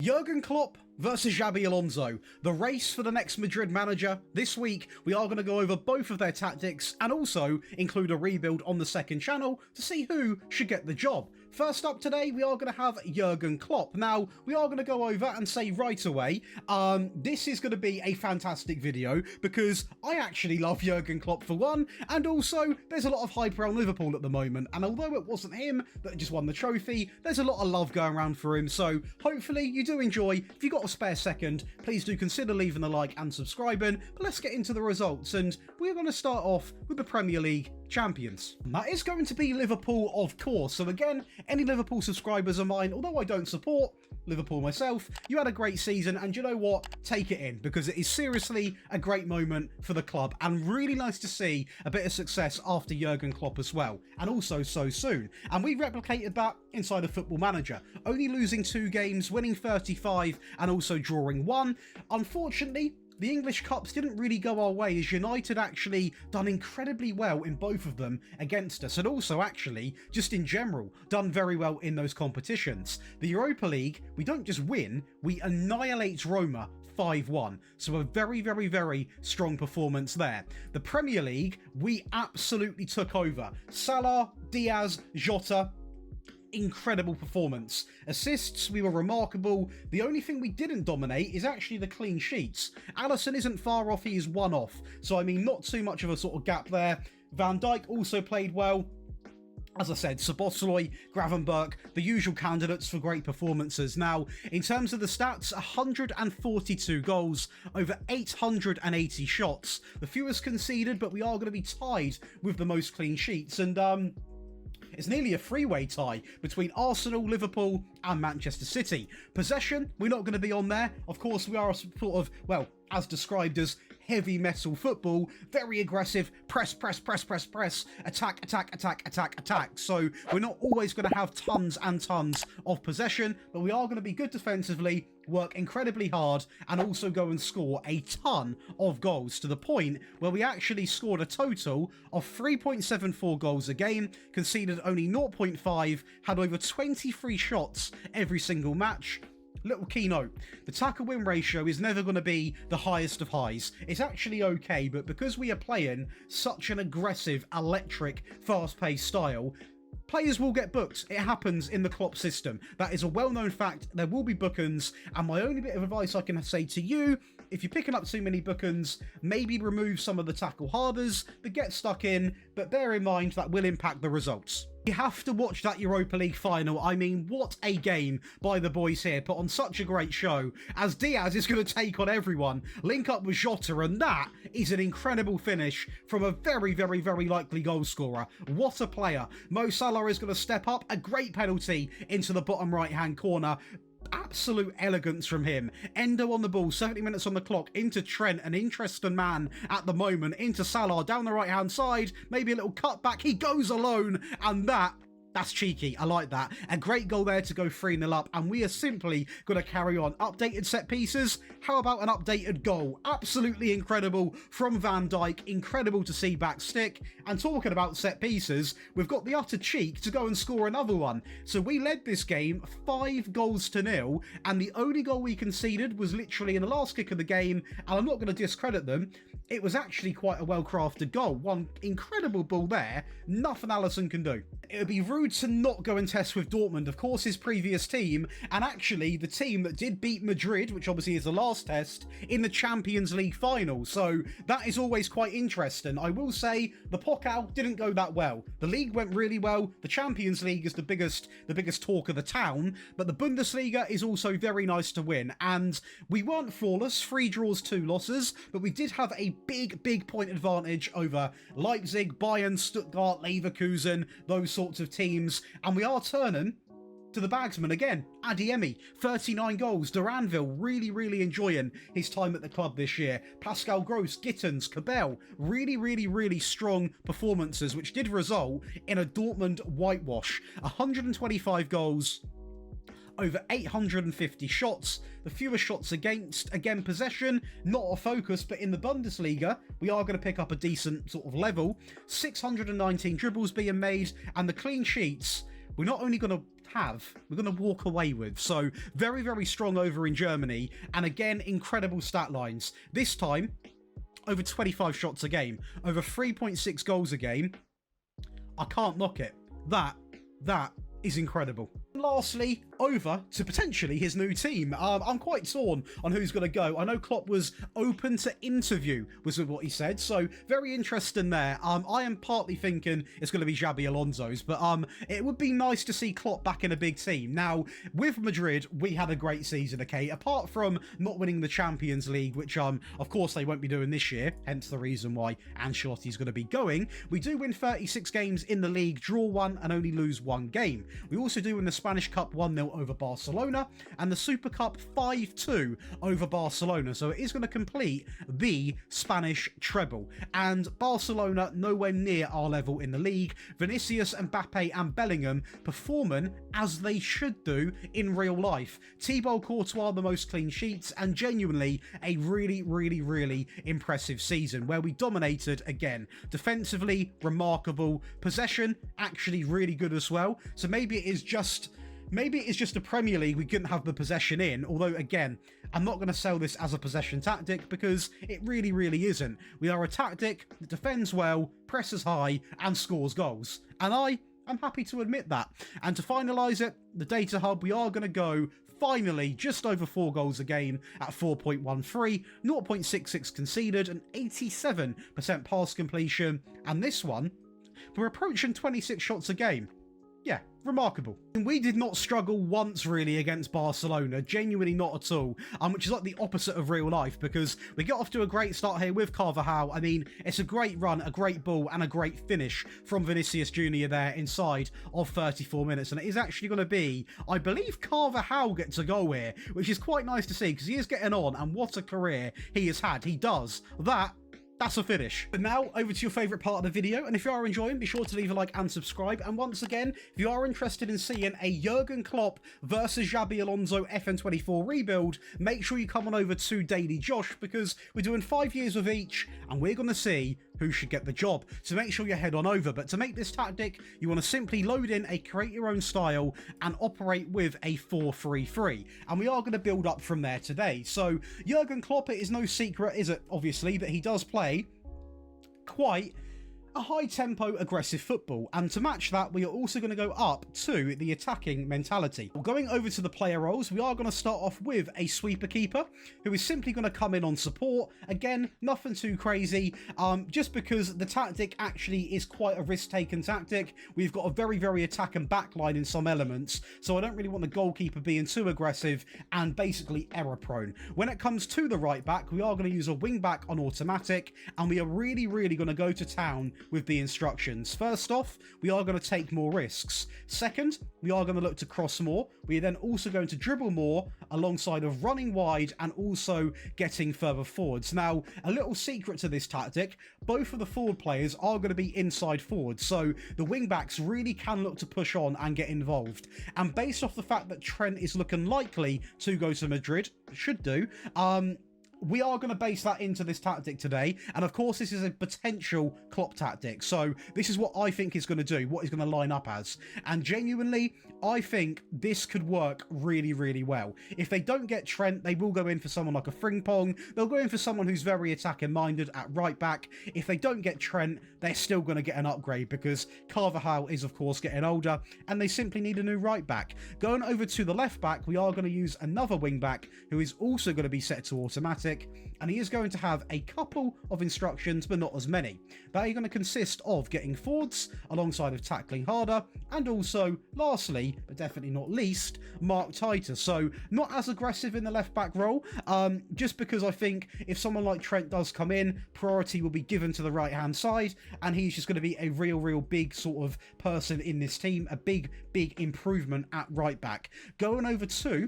Jurgen Klopp versus Xabi Alonso, the race for the next Madrid manager. This week, we are going to go over both of their tactics and also include a rebuild on the second channel to see who should get the job. First up today, we are going to have Jurgen Klopp. Now, we are going to go over and say right away, this is going to be a fantastic video because I actually love Jurgen Klopp for one, and also there's a lot of hype around Liverpool at the moment, and although it wasn't him that just won the trophy, there's a lot of love going around for him, so hopefully you do enjoy. If you've got a spare second, please do consider leaving a like and subscribing, but let's get into the results, and we're going to start off with the Premier League champions. That is going to be Liverpool, of course. So again, any Liverpool subscribers of mine, although I don't support Liverpool myself, you had a great season, and you know what? Take it in, because it is seriously a great moment for the club, and really nice to see a bit of success after Jurgen Klopp as well, and also so soon. And we replicated that inside of Football Manager, only losing 2 games, winning 35, and also drawing 1. Unfortunately, the English Cups didn't really go our way, as United actually done incredibly well in both of them against us, and also actually, just in general, done very well in those competitions. The Europa League, we don't just win, we annihilate Roma 5-1. So a very, very, very strong performance there. The Premier League, we absolutely took over. Salah, Diaz, Jota, incredible performance. Assists, we were remarkable. The only thing we didn't dominate is actually the clean sheets. Alisson isn't far off, he is 1 off. So I mean, not too much of a sort of gap there. Van Dijk also played well. As I said, Szoboszlai, Gravenberch, the usual candidates for great performances. Now, in terms of the stats, 142 goals, over 880 shots. The fewest conceded, but we are going to be tied with the most clean sheets. And it's nearly a three-way tie between Arsenal, Liverpool and Manchester City. Possession, we're not going to be on there. Of course, we are sort of, well, as described as heavy metal football, very aggressive, press, attack, attack. So we're not always going to have tons and tons of possession, but we are going to be good defensively, work incredibly hard, and also go and score a ton of goals, to the point where we actually scored a total of 3.74 goals a game, conceded only 0.5, had over 23 shots every single match. Little keynote, the tackle win ratio is never going to be the highest of highs. It's actually okay, but because we are playing such an aggressive, electric, fast-paced style, players will get booked. It happens in the Klopp system. That is a well-known fact. There will be bookings, and my only bit of advice I can say to you, if you're picking up too many bookings, maybe remove some of the tackle harders that get stuck in, but bear in mind that will impact the results. You have to watch that Europa League final. I mean, what a game by the boys here, put on such a great show, as Diaz is going to take on everyone, link up with Jota, and that is an incredible finish from a very, very, very likely goal scorer. What a player. Mo Salah is going to step up, a great penalty into the bottom right-hand corner. Absolute elegance from him. Endo on the ball, 70 minutes on the clock, into Trent, an interesting man at the moment, into Salah, down the right hand side, maybe a little cutback, he goes alone, and that's cheeky. I like that. A great goal there to go 3-0 up, and we are simply going to carry on. Updated set pieces. How about an updated goal? Absolutely incredible from Van Dijk. Incredible to see back stick. And talking about set pieces, we've got the utter cheek to go and score another one. So we led this game 5-0, and the only goal we conceded was literally in the last kick of the game, and I'm not going to discredit them. It was actually quite a well-crafted goal. One incredible ball there. Nothing Alisson can do. It would be rude to not go and test with Dortmund, of course, his previous team, and actually the team that did beat Madrid, which obviously is the last test, in the Champions League final. So that is always quite interesting. I will say the Pokal didn't go that well. The league went really well. The Champions League is the biggest talk of the town, but the Bundesliga is also very nice to win. And we weren't flawless, 3 draws, 2 losses, but we did have a big point advantage over Leipzig, Bayern, Stuttgart, Leverkusen, those sorts of teams, and we are turning to the bagsman again. Adeyemi, 39 goals. Duranville, really enjoying his time at the club this year. Pascal Gross, Gittins, Cabell, really strong performances, which did result in a Dortmund whitewash. 125 goals, over 850 shots, the fewest shots against. Again, possession, not a focus, but in the Bundesliga, we are going to pick up a decent sort of level. 619 dribbles being made, and the clean sheets, we're not only going to we're going to walk away with. So very, very strong over in Germany. And again, incredible stat lines. This time, over 25 shots a game, over 3.6 goals a game. I can't knock it. That is incredible. Lastly, over to potentially his new team. I'm quite torn on who's going to go. I know Klopp was open to interview, was what he said, so very interesting there. I am partly thinking it's going to be Xabi Alonso's, but it would be nice to see Klopp back in a big team. Now, with Madrid, we had a great season, okay? Apart from not winning the Champions League, which of course they won't be doing this year, hence the reason why Ancelotti's going to be going. We do win 36 games in the league, draw 1 and only lose 1 game. We also do win the Spanish Cup 1-0 over Barcelona and the Super Cup 5-2 over Barcelona. So it is going to complete the Spanish treble. And Barcelona nowhere near our level in the league. Vinicius, Mbappe and Bellingham performing as they should do in real life. Thibaut Courtois the most clean sheets and genuinely a really, really, really impressive season where we dominated again. Defensively, remarkable. Possession, actually really good as well. So maybe it is just a Premier League we couldn't have the possession in, although again, I'm not going to sell this as a possession tactic because it really, really isn't. We are a tactic that defends well, presses high, and scores goals. And I'm happy to admit that. And to finalise it, the data hub, we are going to go finally just over 4 goals a game at 4.13, 0.66 conceded, and 87% pass completion. And this one, we're approaching 26 shots a game. Yeah, remarkable. And we did not struggle once really against Barcelona, genuinely not at all, which is like the opposite of real life because we get off to a great start here with Carvajal. I mean, it's a great run, a great ball and a great finish from Vinicius Jr. there inside of 34 minutes. And it is actually going to be, I believe Carvajal gets a goal here, which is quite nice to see because he is getting on and what a career he has had. He does that. That's a finish. But now, over to your favourite part of the video, and if you are enjoying, be sure to leave a like and subscribe. And once again, if you are interested in seeing a Jurgen Klopp versus Xabi Alonso FM24 rebuild, make sure you come on over to Daily Josh, because we're doing 5 years of each, and we're going to see who should get the job. So make sure you head on over. But to make this tactic, you want to simply load in a create your own style and operate with a 4-3-3. And we are going to build up from there today. So Jurgen Klopp, it is no secret, is it, obviously, that he does play quite a high-tempo, aggressive football, and to match that, we are also going to go up to the attacking mentality. Well, going over to the player roles, we are going to start off with a sweeper keeper, who is simply going to come in on support. Again, nothing too crazy, just because the tactic actually is quite a risk-taken tactic. We've got a very, very attack and backline in some elements, so I don't really want the goalkeeper being too aggressive and basically error-prone. When it comes to the right-back, we are going to use a wing-back on automatic, and we are really, really going to go to town with the instructions. First off, we are going to take more risks. Second, we are going to look to cross more. We are then also going to dribble more alongside of running wide and also getting further forwards. Now, a little secret to this tactic, both of the forward players are going to be inside forwards, so the wing backs really can look to push on and get involved. And based off the fact that Trent is looking likely to go to Madrid, should do, we are going to base that into this tactic today. And of course, this is a potential Klopp tactic. So this is what I think he's going to do, what he's going to line up as. And genuinely, I think this could work really, really well. If they don't get Trent, they will go in for someone like a Frimpong. They'll go in for someone who's very attacking minded at right back. If they don't get Trent, they're still going to get an upgrade because Carvajal is, of course, getting older and they simply need a new right back. Going over to the left back, we are going to use another wing back who is also going to be set to automatic. And he is going to have a couple of instructions, but not as many. They are going to consist of getting forwards alongside of tackling harder, and also, lastly, but definitely not least, mark tighter. So not as aggressive in the left back role, just because I think if someone like Trent does come in, priority will be given to the right hand side, and he's just going to be a real big sort of person in this team, a big improvement at right back. Going over to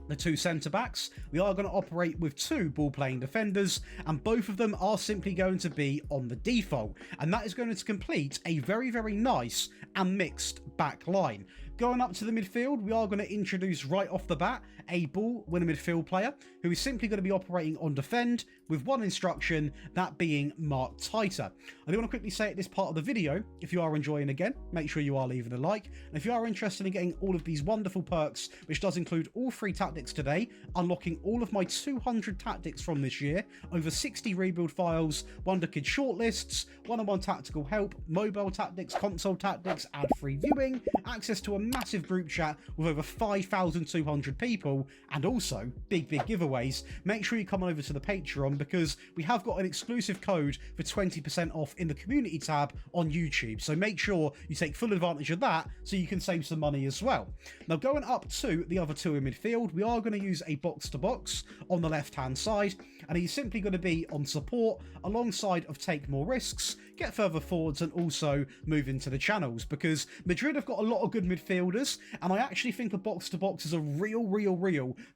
the 2 centre-backs, we are going to operate with 2 ball-playing defenders, and both of them are simply going to be on the default, and that is going to complete a very nice and mixed back line. Going up to the midfield, we are going to introduce right off the bat a ball winner midfield player who is simply going to be operating on defend with one instruction, that being mark tighter. I do want to quickly say at this part of the video, if you are enjoying again, make sure you are leaving a like. And if you are interested in getting all of these wonderful perks, which does include all 3 tactics today, unlocking all of my 200 tactics from this year, over 60 rebuild files, Wonder Kid shortlists, one-on-one tactical help, mobile tactics, console tactics, ad-free viewing, access to a massive group chat with over 5,200 people, and also big giveaways, make sure you come on over to the Patreon because we have got an exclusive code for 20% off in the community tab on YouTube. So make sure you take full advantage of that so you can save some money as well. Now going up to the other 2 in midfield, we are going to use a box-to-box on the left-hand side, and he's simply going to be on support alongside of take more risks, get further forwards, and also move into the channels because Madrid have got a lot of good midfielders, and I actually think a box-to-box is a real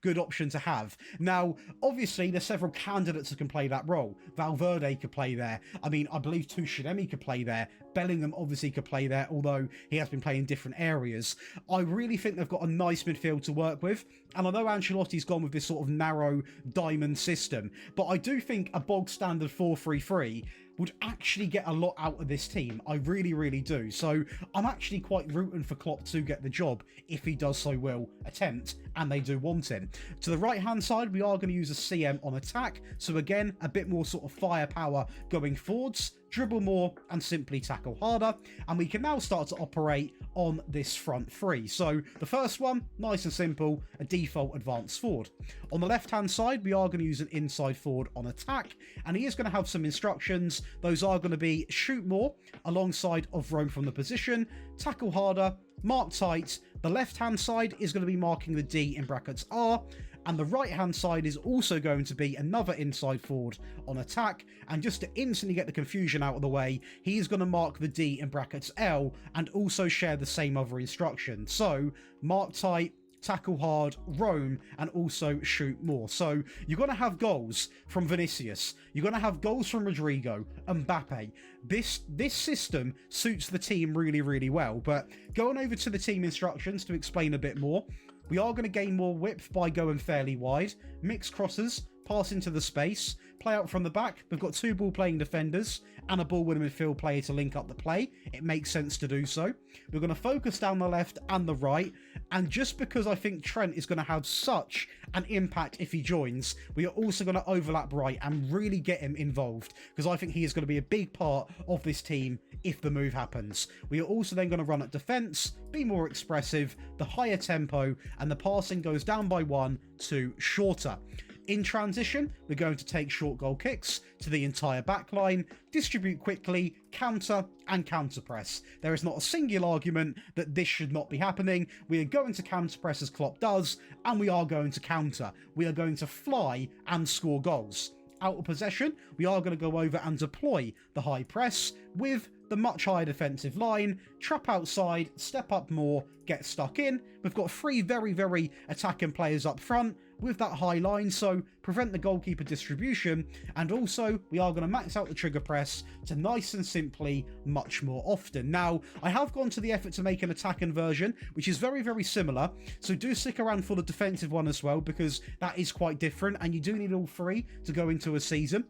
good option to have. Now, obviously, there's several candidates that can play that role. Valverde could play there. I mean, I believe Tuchel could play there. Bellingham obviously could play there, although he has been playing different areas. I really think they've got a nice midfield to work with, and I know Ancelotti's gone with this sort of narrow diamond system, but I do think a bog standard 4-3-3 would actually get a lot out of this team. I really do. So I'm actually quite rooting for Klopp to get the job if he does so will attempt, and they do want him. To the right hand side, we are going to use a CM on attack. So again, a bit more sort of firepower going forwards, dribble more and simply tackle harder. And we can now start to operate on this front 3. So the first one, nice and simple, a default advanced forward. On the left hand side, we are going to use an inside forward on attack, and he is going to have some instructions. Those are going to be shoot more alongside of roam from the position, tackle harder, mark tight. The left hand side is going to be marking the D in brackets R, and the right hand side is also going to be another inside forward on attack. And just to instantly get the confusion out of the way, he's going to mark the D in brackets L and also share the same other instruction. So mark tight, tackle hard, roam, and also shoot more. So you're going to have goals from Vinicius, you're going to have goals from Rodrigo, Mbappe. This system suits the team really well. But going over to the team instructions to explain a bit more, we are going to gain more width by going fairly wide, mix crosses, pass into the space, play out from the back. We've got 2 ball playing defenders and a ball winner midfield player to link up the play. It makes sense to do so. We're going to focus down the left and the right, and just because I think Trent is going to have such an impact if he joins, we are also going to overlap right and really get him involved, because I think he is going to be a big part of this team if the move happens. We are also then going to run at defense, be more expressive, the higher tempo, and the passing goes down by 1 to shorter. In transition, we're going to take short goal kicks to the entire back line, distribute quickly, counter, and counter press. There is not a single argument that this should not be happening. We are going to counter press as Klopp does, and we are going to counter. We are going to fly and score goals. Out of possession, we are going to go over and deploy the high press with the much higher defensive line, trap outside, step up more, get stuck in. We've got 3 very attacking players up front with that high line, so prevent the goalkeeper distribution, and also we are going to max out the trigger press to nice and simply much more often. Now, I have gone to the effort to make an attacking version, which is very similar, so do stick around for the defensive one as well, because that is quite different, and you do need all 3 to go into a season.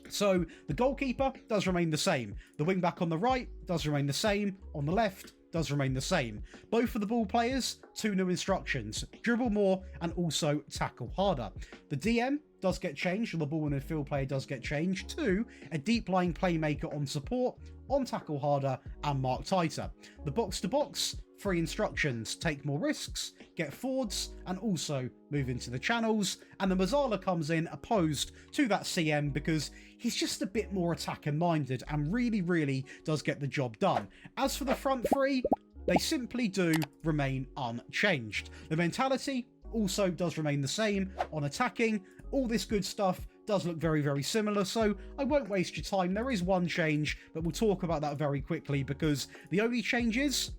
So the goalkeeper does remain the same. The wing back on the right does remain the same. On the left does remain the same. Both of the ball players, 2 new instructions: dribble more and also tackle harder. The DM does get changed, or the ball and midfield player does get changed to a deep lying playmaker on support, on tackle harder, and mark tighter. The box to box, 3 instructions: take more risks, get forwards, and also move into the channels. And the Mazzala comes in opposed to that CM because he's just a bit more attacking minded and really does get the job done. As for the front 3, they simply do remain unchanged. The mentality also does remain the same on attacking. All this good stuff does look very similar, so I won't waste your time. There is one change, but we'll talk about that very quickly, because the only change is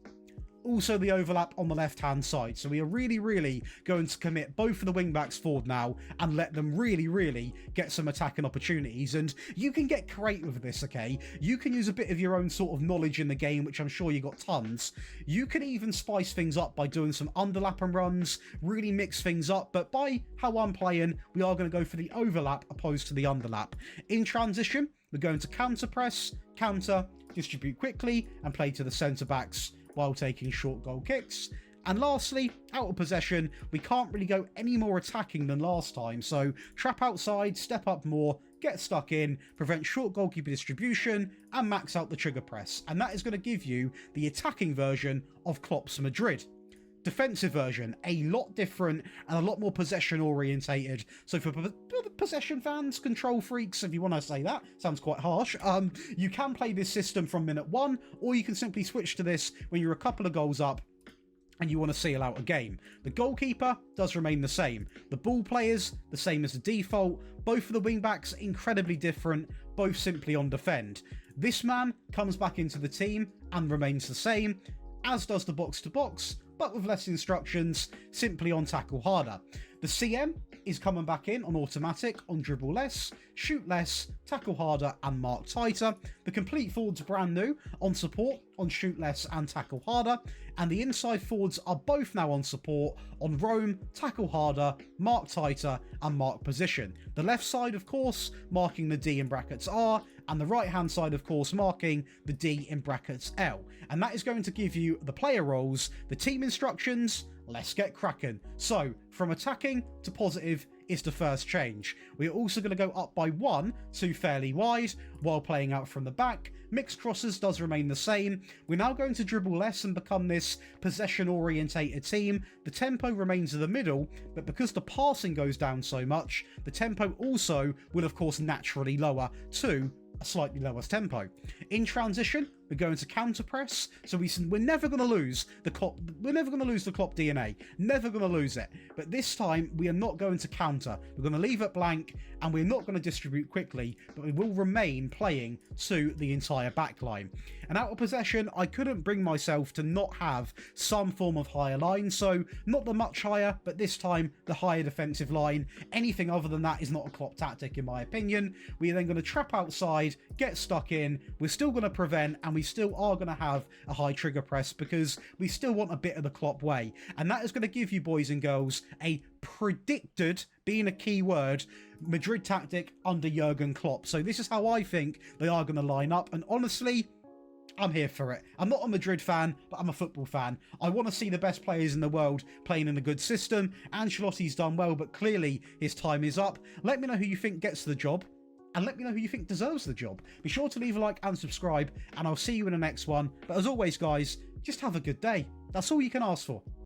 also the overlap on the left-hand side. So we are really going to commit both of the wing-backs forward now and let them really get some attacking opportunities. And you can get creative with this, okay? You can use a bit of your own sort of knowledge in the game, which I'm sure you got tons. You can even spice things up by doing some underlap and runs, really mix things up. But by how I'm playing, we are going to go for the overlap opposed to the underlap. In transition, we're going to counter press, counter, distribute quickly, and play to the centre-backs while taking short goal kicks. And lastly, out of possession, we can't really go any more attacking than last time, so trap outside, step up more, get stuck in, prevent short goalkeeper distribution, and max out the trigger press. And that is going to give you the attacking version of Klopp's Madrid. Defensive version, a lot different and a lot more possession orientated. So for possession fans, control freaks, if you want to say that, sounds quite harsh, you can play this system from minute 1, or you can simply switch to this when you're a couple of goals up and you want to seal out a game. The goalkeeper does remain the same. The ball players, the same as the default. Both of the wing-backs, incredibly different, both simply on defend. This man comes back into the team and remains the same, as does the box-to-box, but with less instructions, simply on tackle harder. The CM is coming back in on automatic, on dribble less, shoot less, tackle harder, and mark tighter. The complete forwards are brand new, on support, on shoot less, and tackle harder. And the inside forwards are both now on support, on roam, tackle harder, mark tighter, and mark position. The left side, of course, marking the D in brackets R, and the right hand side, of course, marking the D in brackets L. And that is going to give you the player roles, the team instructions. Let's get cracking. So, from attacking to positive is the first change. We're also going to go up by 1 to fairly wide while playing out from the back. Mixed crosses does remain the same. We're now going to dribble less and become this possession-orientated team. The tempo remains in the middle, but because the passing goes down so much, the tempo also will, of course, naturally lower to a slightly lower tempo. In transition, we're going to counter press, so we're never going to lose the Klopp. We're never going to lose the Klopp DNA. Never going to lose it. But this time, we are not going to counter. We're going to leave it blank, and we're not going to distribute quickly, but we will remain playing to the entire back line. And out of possession, I couldn't bring myself to not have some form of higher line, so not the much higher, but this time the higher defensive line. Anything other than that is not a Klopp tactic, in my opinion. We are then going to trap outside, get stuck in. We're still going to prevent, and we still are going to have a high trigger press because we still want a bit of the Klopp way. And that is going to give you, boys and girls, a predicted, being a key word, Madrid tactic under Jurgen Klopp. So this is how I think they are going to line up. And honestly, I'm here for it. I'm not a Madrid fan, but I'm a football fan. I want to see the best players in the world playing in a good system. Ancelotti's done well, but clearly his time is up. Let me know who you think gets the job, and let me know who you think deserves the job. Be sure to leave a like and subscribe, and I'll see you in the next one. But as always, guys, just have a good day. That's all you can ask for.